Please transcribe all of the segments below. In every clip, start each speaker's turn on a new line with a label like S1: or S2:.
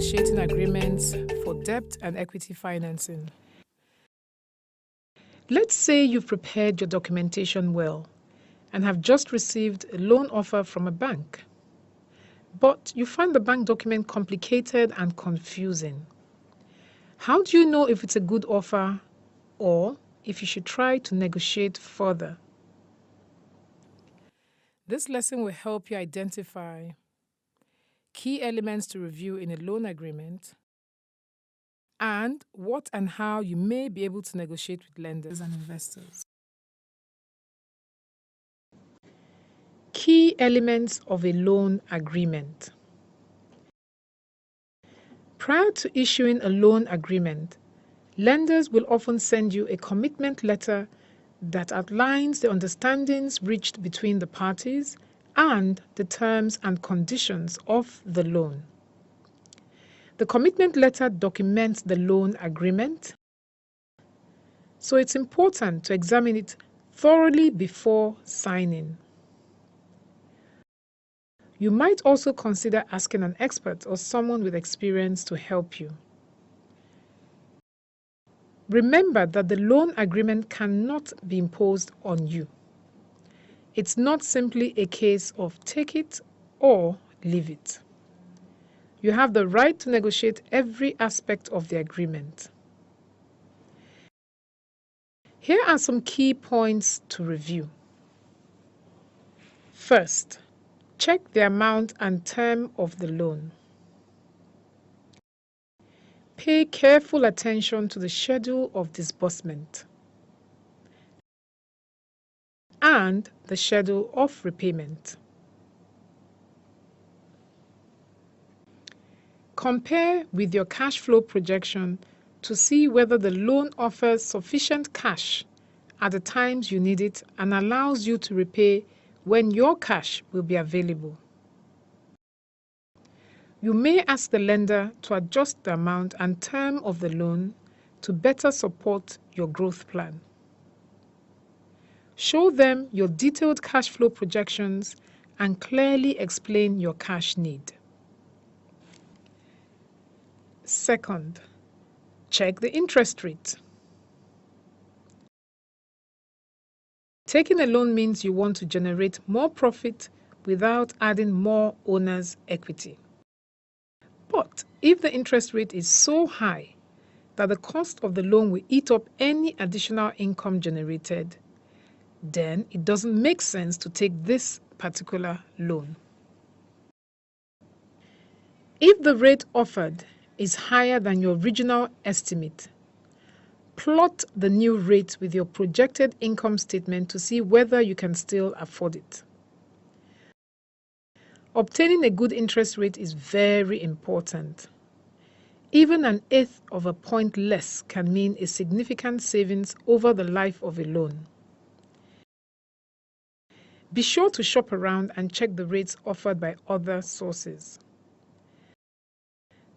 S1: negotiating agreements for debt and equity financing. Let's say you've prepared your documentation well and have just received a loan offer from a bank. But you find the bank document complicated and confusing. How do you know if it's a good offer or if you should try to negotiate further? This lesson will help you identify key elements to review in a loan agreement and what and how you may be able to negotiate with lenders and investors. Key elements of a loan agreement. Prior to issuing a loan agreement, lenders will often send you a commitment letter that outlines the understandings reached between the parties and the terms and conditions of the loan. The commitment letter documents the loan agreement, so it's important to examine it thoroughly before signing. You might also consider asking an expert or someone with experience to help you. Remember that the loan agreement cannot be imposed on you. It's not simply a case of take it or leave it. You have the right to negotiate every aspect of the agreement. Here are some key points to review. First, check the amount and term of the loan. Pay careful attention to the schedule of disbursement and the schedule of repayment. Compare with your cash flow projection to see whether the loan offers sufficient cash at the times you need it and allows you to repay when your cash will be available. You may ask the lender to adjust the amount and term of the loan to better support your growth plan. Show them your detailed cash flow projections and clearly explain your cash need. Second, check the interest rate. Taking a loan means you want to generate more profit without adding more owner's equity. But if the interest rate is so high that the cost of the loan will eat up any additional income generated, then it doesn't make sense to take this particular loan. If the rate offered is higher than your original estimate, plot the new rate with your projected income statement to see whether you can still afford it. Obtaining a good interest rate is very important. Even an eighth of a point less can mean a significant savings over the life of a loan. Be sure to shop around and check the rates offered by other sources.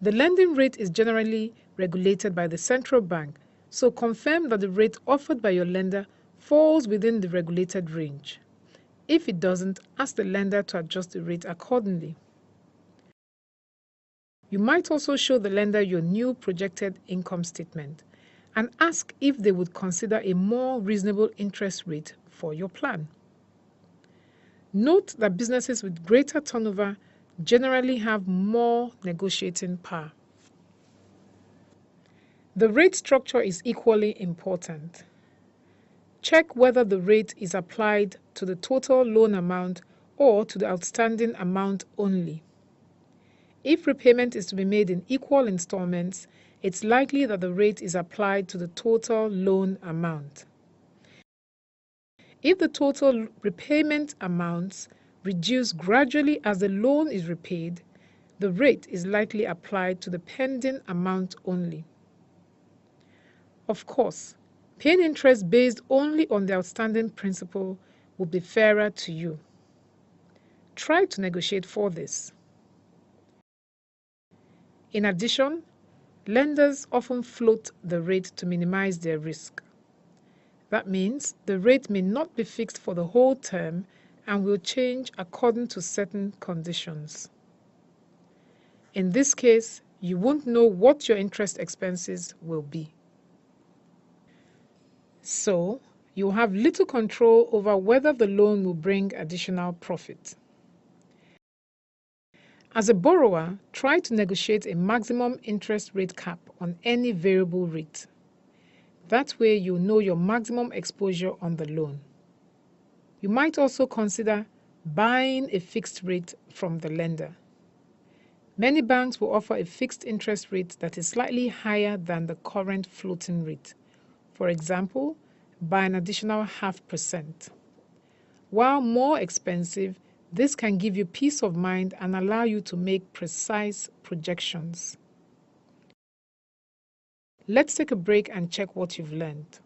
S1: The lending rate is generally regulated by the central bank, so confirm that the rate offered by your lender falls within the regulated range. If it doesn't, ask the lender to adjust the rate accordingly. You might also show the lender your new projected income statement and ask if they would consider a more reasonable interest rate for your plan. Note that businesses with greater turnover generally have more negotiating power. The rate structure is equally important. Check whether the rate is applied to the total loan amount or to the outstanding amount only. If repayment is to be made in equal installments, it's likely that the rate is applied to the total loan amount. If the total repayment amounts reduce gradually as the loan is repaid, the rate is likely applied to the pending amount only. Of course, paying interest based only on the outstanding principal will be fairer to you. Try to negotiate for this. In addition, lenders often float the rate to minimize their risk. That means the rate may not be fixed for the whole term and will change according to certain conditions. In this case, you won't know what your interest expenses will be. So, you'll have little control over whether the loan will bring additional profit. As a borrower, try to negotiate a maximum interest rate cap on any variable rate. That way you'll know your maximum exposure on the loan. You might also consider buying a fixed rate from the lender. Many banks will offer a fixed interest rate that is slightly higher than the current floating rate, for example, by an additional 0.5%. While more expensive, this can give you peace of mind and allow you to make precise projections. Let's take a break and check what you've learned.